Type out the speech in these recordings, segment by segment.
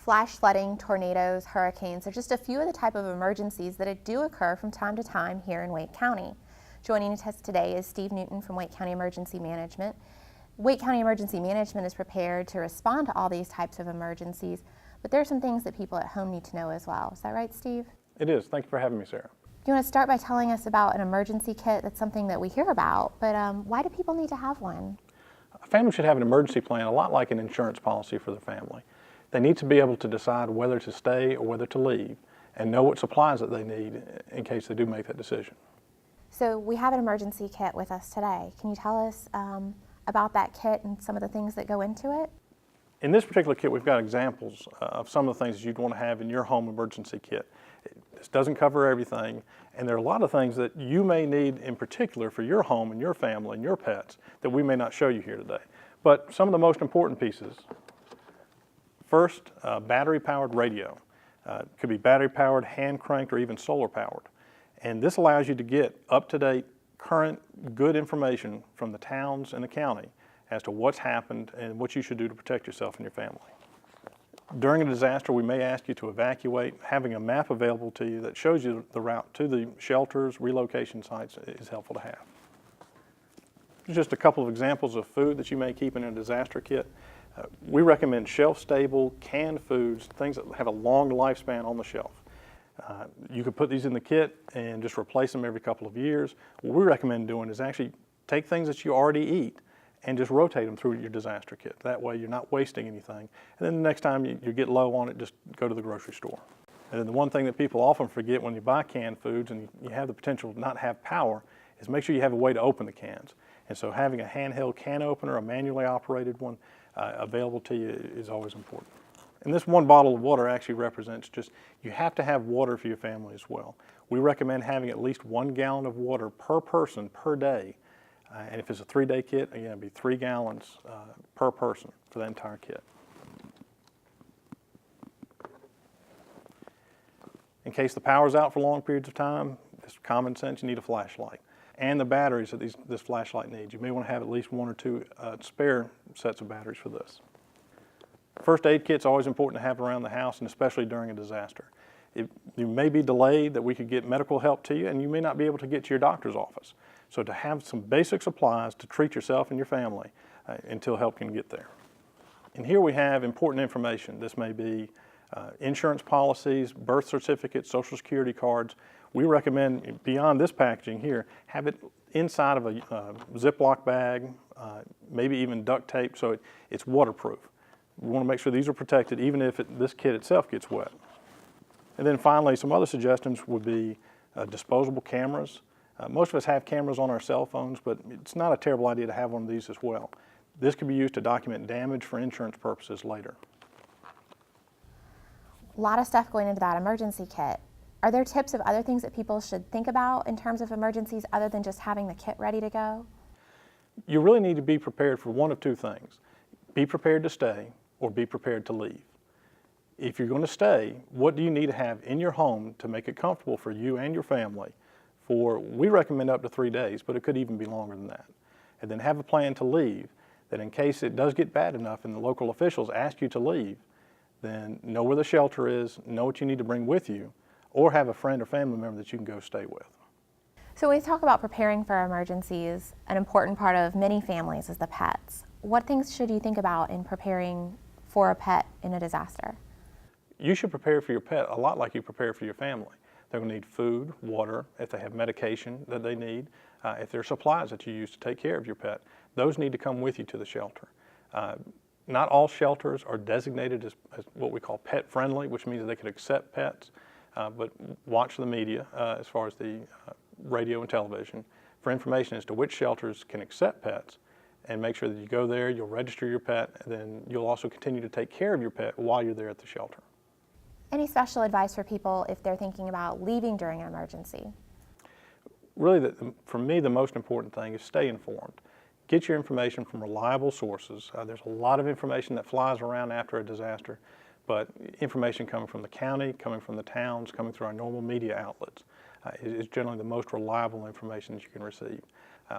Flash flooding, tornadoes, hurricanes are just a few of the type of emergencies that do occur from time to time here in Wake County. Joining us today is Steve Newton from Wake County Emergency Management. Wake County Emergency Management is prepared to respond to all these types of emergencies, but there are some things that people at home need to know as well. Is that right, Steve? It is. Thank you for having me, Sarah. Do you want to start by telling us about an emergency kit? That's something that we hear about, but why do people need to have one? A family should have an emergency plan a lot like an insurance policy for their family. They need to be able to decide whether to stay or whether to leave and know what supplies that they need in case they do make that decision. So we have an emergency kit with us today. Can you tell us about that kit and some of the things that go into it? In this particular kit, we've got examples of some of the things that you'd want to have in your home emergency kit. This doesn't cover everything, and there are a lot of things that you may need in particular for your home and your family and your pets that we may not show you here today. But some of the most important pieces. First, battery-powered radio. It could be battery-powered, hand-cranked, or even solar-powered. And this allows you to get up-to-date, current, good information from the towns and the county as to what's happened and what you should do to protect yourself and your family. During a disaster, we may ask you to evacuate. Having a map available to you that shows you the route to the shelters, relocation sites is helpful to have. Just a couple of examples of food that you may keep in a disaster kit. We recommend shelf-stable, canned foods, things that have a long lifespan on the shelf. You could put these in the kit and just replace them every couple of years. What we recommend doing is actually take things that you already eat and just rotate them through your disaster kit. That way you're not wasting anything. And then the next time you get low on it, just go to the grocery store. And then the one thing that people often forget when you buy canned foods and you have the potential to not have power is make sure you have a way to open the cans. And so having a handheld can opener, a manually operated one, available to you is always important. And this one bottle of water actually represents just, you have to have water for your family as well. We recommend having at least 1 gallon of water per person per day. And if it's a 3-day kit, again, it'd be 3 gallons per person for that entire kit. In case the power's out for long periods of time, it's common sense, you need a flashlight. And the batteries that this flashlight needs. You may want to have at least 1 or 2 spare sets of batteries for this. First aid kit's always important to have around the house, and especially during a disaster. You may be delayed that we could get medical help to you, and you may not be able to get to your doctor's office. So to have some basic supplies to treat yourself and your family until help can get there. And here we have important information. This may be insurance policies, birth certificates, Social Security cards. We recommend, beyond this packaging here, have it inside of a Ziploc bag, maybe even duct tape, so it's waterproof. We want to make sure these are protected even if this kit itself gets wet. And then finally, some other suggestions would be disposable cameras. Most of us have cameras on our cell phones, but it's not a terrible idea to have one of these as well. This could be used to document damage for insurance purposes later. A lot of stuff going into that emergency kit. Are there tips of other things that people should think about in terms of emergencies other than just having the kit ready to go? You really need to be prepared for one of 2 things. Be prepared to stay or be prepared to leave. If you're going to stay, what do you need to have in your home to make it comfortable for you and your family for, we recommend up to 3 days, but it could even be longer than that. And then have a plan to leave, that in case it does get bad enough and the local officials ask you to leave, then know where the shelter is, know what you need to bring with you, or have a friend or family member that you can go stay with. So when we talk about preparing for emergencies, an important part of many families is the pets. What things should you think about in preparing for a pet in a disaster? You should prepare for your pet a lot like you prepare for your family. They're going to need food, water, if they have medication that they need, if there are supplies that you use to take care of your pet, those need to come with you to the shelter. Not all shelters are designated as what we call pet friendly, which means that they could accept pets, but watch the media as far as the radio and television for information as to which shelters can accept pets, and make sure that you go there, you'll register your pet, and then you'll also continue to take care of your pet while you're there at the shelter. Any special advice for people if they're thinking about leaving during an emergency? Really, for me, the most important thing is stay informed. Get your information from reliable sources. There's a lot of information that flies around after a disaster, but information coming from the county, coming from the towns, coming through our normal media outlets is generally the most reliable information that you can receive.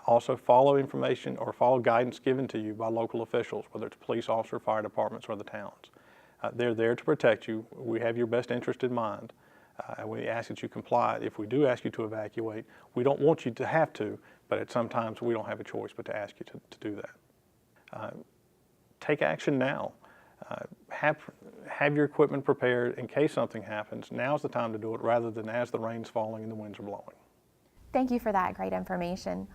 Also follow information or follow guidance given to you by local officials, whether it's police officers, fire departments, or the towns. They're there to protect you. We have your best interest in mind. And we ask that you comply. If we do ask you to evacuate, we don't want you to have to, but at some times we don't have a choice but to ask you to do that. Take action now. Have your equipment prepared in case something happens. Now's the time to do it rather than as the rain's falling and the winds are blowing. Thank you for that great information.